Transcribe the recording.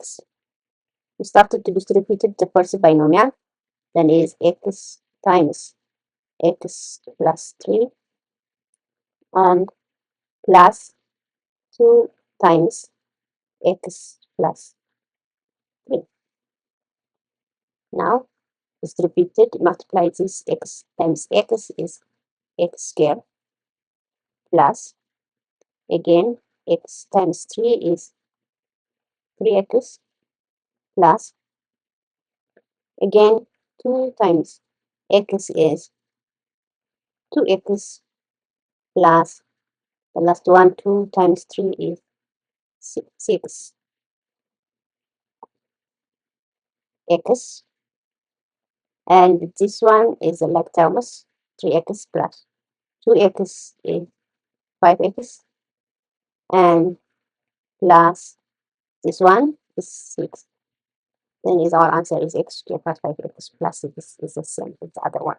x. We started to distribute the first binomial, then is x times x plus 3 and plus 2 times x plus 3. Now, distributed, multiply this x times x is x squared plus, again, x times 3 is 3x plus, again, 2 times x is 2x plus, the last one, 2 times 3 is 6x, and this one is like terms, 3x plus 2x is 5x, and plus this one is 6. Then is our answer is x squared plus 5x plus 6 is the same as the other one.